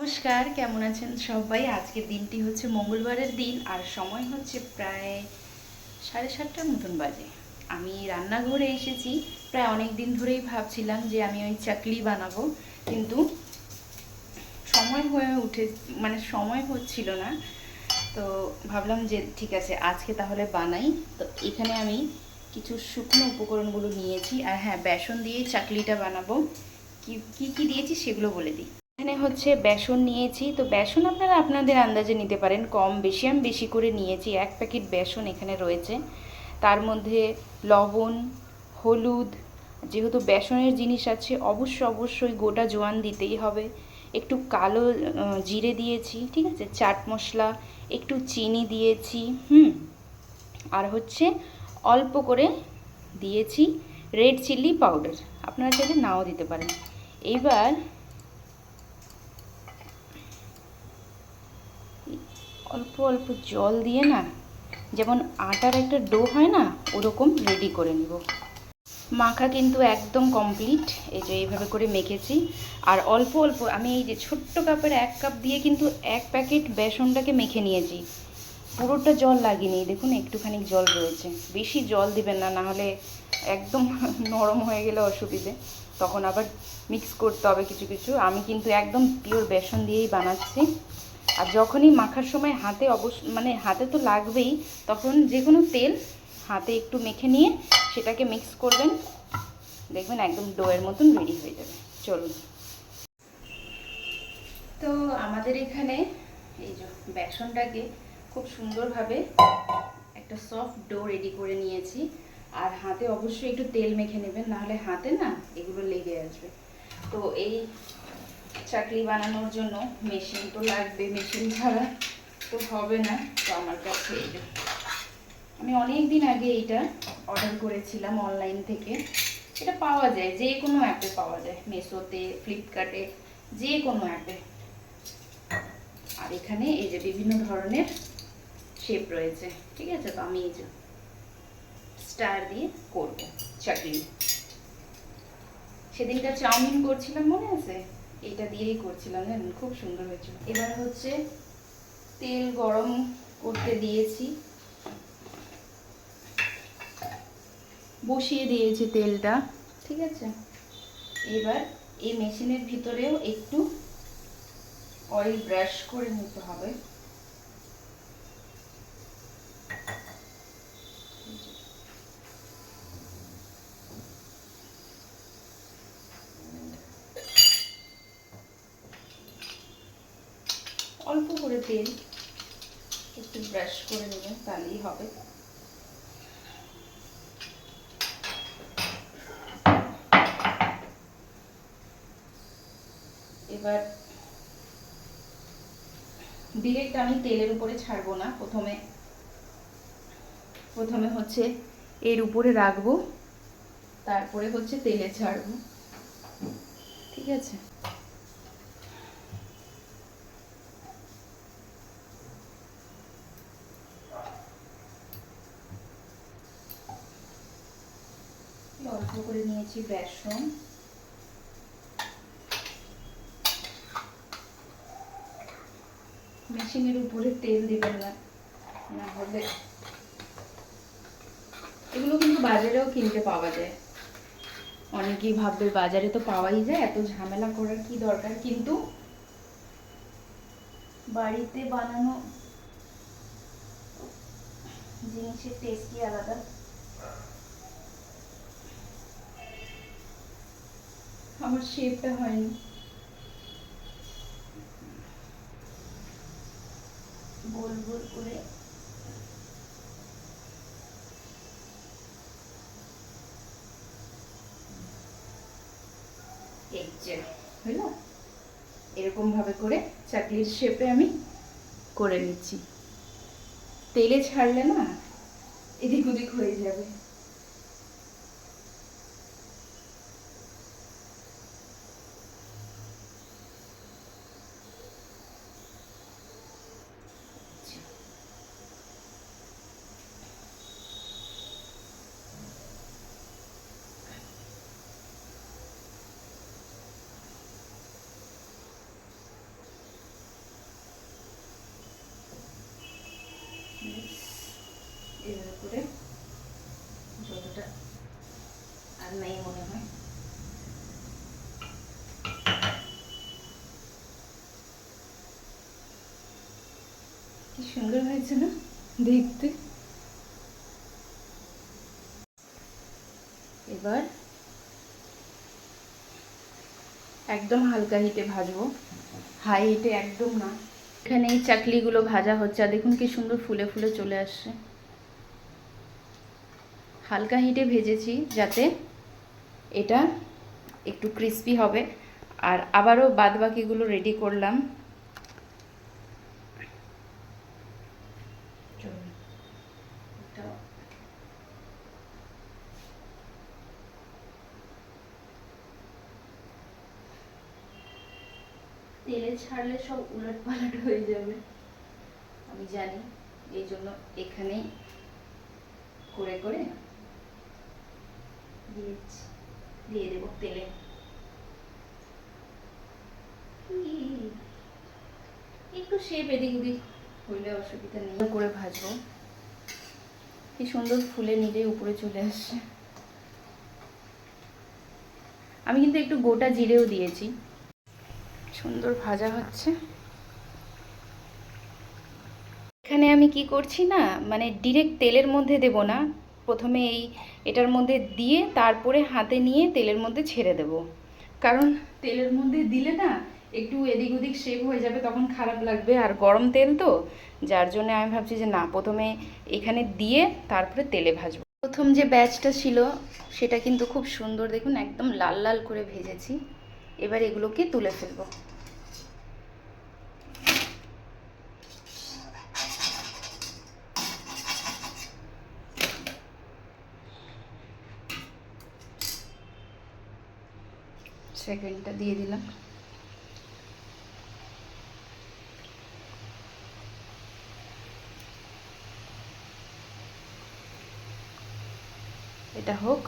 নমস্কার, কেমন আছেন সবাই? আজকের দিনটি হচ্ছে মঙ্গলবারের দিন আর সময় হচ্ছে প্রায় 7:30টার মতন বাজে। আমি রান্নাঘরে এসেছি। প্রায় অনেক দিন ধরেই ভাবছিলাম যে আমি ওই চাকলি বানাবো, কিন্তু সময় হয়ে উঠে সময় হচ্ছিল না। তো ভাবলাম যে ঠিক আছে, আজকে তাহলে বানাই। তো এখানে আমি কিছু শুকনো উপকরণগুলো নিয়েছি, আর হ্যাঁ, বেসন দিয়েই চাকলিটা বানাবো। কি কি দিয়েছি সেগুলো বলে দিই। এখানে হচ্ছে বেসন নিয়েছি। তো বেসন আপনারা আপনাদের আন্দাজে নিতে পারেন, কম বেশি। আমি বেশি করে নিয়েছি, 1 প্যাকেট বেসন এখানে রয়েছে। তার মধ্যে লবণ, হলুদ, যেহেতু বেসনের জিনিস আছে অবশ্যই গোটা জোয়ান দিতেই হবে। একটু কালো জিরে দিয়েছি, ঠিক আছে, চাট মশলা, একটু চিনি দিয়েছি, আর হচ্ছে অল্প করে দিয়েছি রেড চিলি পাউডার। আপনারা চাইলে নাও দিতে পারেন। এইবার অল্প অল্প জল দিয়ে না, যেমন আটার একটা ডো হয় না, ওরকম রেডি করে নেব। মাখা কিন্তু একদম কমপ্লিট। এই যে এইভাবে করে মেখেছি। আর অল্প অল্প আমি এই যে ছোট্ট কাপের 1 কাপ দিয়ে কিন্তু 1 প্যাকেট বেসনটাকে মেখে নিয়েছি। পুরোটা জল লাগিনি, দেখুন একটুখানি জল রয়েছে। বেশি জল দিবেন না, নাহলে একদম নরম হয়ে গেলে অসুবিধে, তখন আবার মিক্স করতে হবে কিছু কিছু। আমি কিন্তু একদম পিওর বেসন দিয়েই বানাচ্ছি। আর যখনই মাখার সময় হাতে হাতে তো লাগবেই, তখন যে কোনো তেল হাতে একটু মেখে নিয়ে সেটাকে মিক্স করবেন, দেখবেন একদম ডোয়ের মতন রেডি হয়ে যাবে। চলুন। তো আমাদের এখানে এই যে বেসনটাকে খুব সুন্দরভাবে একটা সফট ডো রেডি করে নিয়েছি। আর হাতে অবশ্যই একটু তেল মেখে নেবেন, নাহলে হাতে না এগুলো লেগে আসবে। তো এই চাকলি বানানোর জন্য মেশিন তো লাগবে, মেশিন ছাড়া তো হবে না। তো আমার কাছে এই যে, আমি অনেক দিন আগে এইটা অর্ডার করেছিলাম অনলাইন থেকে। এটা পাওয়া যায়, যে কোনো অ্যাপে পাওয়া যায়, মেসোতে, ফ্লিপকার্টে, যে কোনো অ্যাপে। আর এখানে এই যে বিভিন্ন ধরনের শেপ রয়েছে, ঠিক আছে। তো আমি এই যে স্টার দিয়ে করব চাকলি। সেদিনটা চাউমিন করছিলাম, মনে আছে? এটা দিয়েই করছিলাম, জানেন, খুব সুন্দর হয়েছিল। এবার হচ্ছে তেল গরম করতে দিয়েছি, বসিয়ে দিয়েছি তেলটা, ঠিক আছে। এবার এই মেশিনের ভিতরেও একটু অয়েল ব্রাশ করে নিতে হবে। অল্প করে তেল একটু ব্রাশ করে নেবেন, তাহলেই হবে। এবার ডিরেক্ট আমি তেলের উপরে ছাড়বো না, প্রথমে হচ্ছে এর উপরে রাখবো, তারপরে হচ্ছে তেলে ছাড়বো, ঠিক আছে। অল্প করে নিয়েছি বেসন, মেশিনের উপরে তেল দিবেন না, না হলে। এগুলো কিন্তু বাজারেও কিনতে পাওয়া যায়। অনেকেই ভাববে বাজারে তো পাওয়াই যায়, এত ঝামেলা করার কি দরকার, কিন্তু বাড়িতে বানানো জিনিসের টেস্টই আলাদা। আমার শেপটা হয়নি, গোল গোল করে এই যে হলো, এরকম ভাবে করে চাকলির শেপে আমি করে নিচ্ছি। তেলে ছাড়লে না এদিক ওদিক হয়ে যাবে। কি সুন্দর হয়েছে না দেখতে। এবার একদম হালকা হিটে ভাজবো, হাই হিটে একদম না। এখানে এই চাকলিগুলো ভাজা হচ্ছে আর দেখুন কি সুন্দর ফুলে ফুলে চলে আসছে। হালকা হিটে ভেজেছি যাতে এটা একটু ক্রিস্পি হবে। আর আবারও বাদ বাকিগুলো রেডি করলাম। তেলে ছাড়লে সব উলট পালট হয়ে যাবে আমি জানি, এই জন্য এখানেই করে করে দিয়ে দেবো তেলে। একটু শেপ এদিক ওদিক হইলে অসুবিধা নেই, করে ভাজবো। কি সুন্দর ফুলে নিজেই উপরে চলে আসছে। আমি কিন্তু একটু গোটা জিরেও দিয়েছি। সুন্দর ভাজা হচ্ছে। এখানে আমি কি করছি না, মানে ডিরেক্ট তেলের মধ্যে দেব না, প্রথমে এটার মধ্যে দিয়ে তারপরে হাতে নিয়ে তেলের মধ্যে ছেড়ে দেব। কারণ তেলের মধ্যে দিলে না একটু এদিক ওদিক শেপ হয়ে যাবে, তখন খারাপ লাগবে। আর গরম তেল তো, যার জন্য আমি ভাবছি যে না, প্রথমে এখানে দিয়ে তারপরে তেলে ভাজবো। প্রথম যে ব্যাচটা ছিল সেটা কিন্তু খুব সুন্দর, দেখুন একদম লাল লাল করে ভেজেছি। এবার এগুলোকে তুলে ফেলবো। সেকেন্ডটা দিয়ে দিলাম। এটা হোক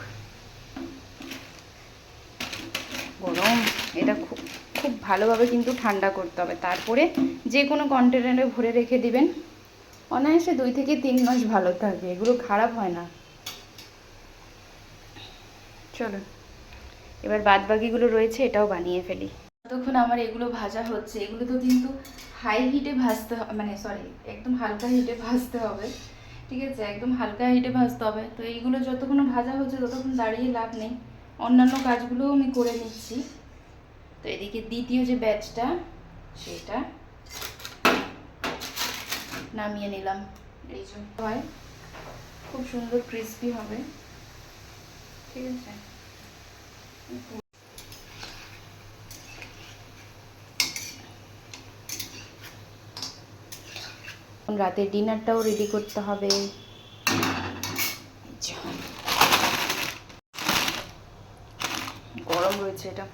গরম, এটা খুব খুব ভালোভাবে কিন্তু ঠান্ডা করতে হবে, তারপরে যে কোনো কন্টেনারে ভরে রেখে দিবেন। অনায়াসে 2 থেকে 3 মাস ভালো থাকবে, এগুলো খারাপ হয় না। চলো এবার বাদ বাকিগুলো রয়েছে এটাও বানিয়ে ফেলি। ততক্ষণ আমার এগুলো ভাজা হচ্ছে। এগুলো তো কিন্তু হাই হিটে ভাজতে হবে, মানে সরি, একদম হালকা হিটে ভাজতে হবে। ঠিক আছে, একদম হালকা হিটে ভাজতে হবে। তো এইগুলো যতক্ষণ ভাজা হচ্ছে ততক্ষণ দাঁড়িয়ে লাভ নেই, অন্যান্য কাজগুলোও আমি করে নিচ্ছি। তো এদিকে দ্বিতীয় যে ব্যাচটা সেটা নামিয়ে নিলাম। এই জন্য হয় খুব সুন্দর ক্রিস্পি হবে। ঠিক আছে, রাতের ডিনারটাও রেডি করতে হবে। গরম রয়েছে এটা।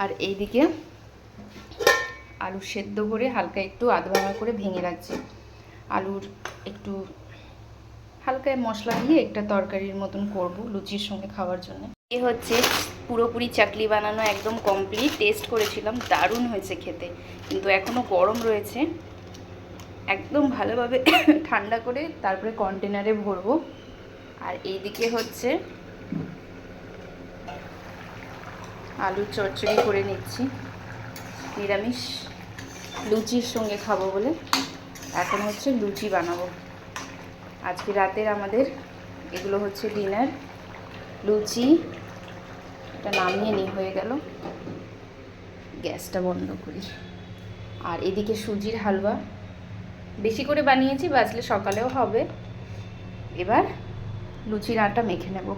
আর এইদিকে আলু সেদ্ধ করে হালকা একটু আধ ভাঙা করে ভেঙে রাখছি। আলুর একটু হালকা মশলা দিয়ে একটা তরকারির মতন করব লুচির সঙ্গে খাওয়ার জন্য। এ হচ্ছে পুরোপুরি চাকলি বানানো একদম কমপ্লিট। টেস্ট করেছিলাম, দারুণ হয়েছে খেতে, কিন্তু এখনও গরম রয়েছে। একদম ভালোভাবে ঠান্ডা করে তারপরে কন্টেনারে ভরবো। আর এইদিকে হচ্ছে আলুর চচ্চড়ি করে নিচ্ছি, নিরামিষ লুচির সঙ্গে খাবো বলে। এখন হচ্ছে লুচি বানাবো আজকে রাতের আমাদের। এগুলো হচ্ছে ডিনার, লুচি। এটা নামিয়ে নিয়ে হয়ে গেল, গ্যাসটা বন্ধ করি। আর এদিকে সুজির হালুয়া বেশি করে বানিয়েছি, বাজলে সকালেও হবে। এবার লুচির আটা মেখে নেব।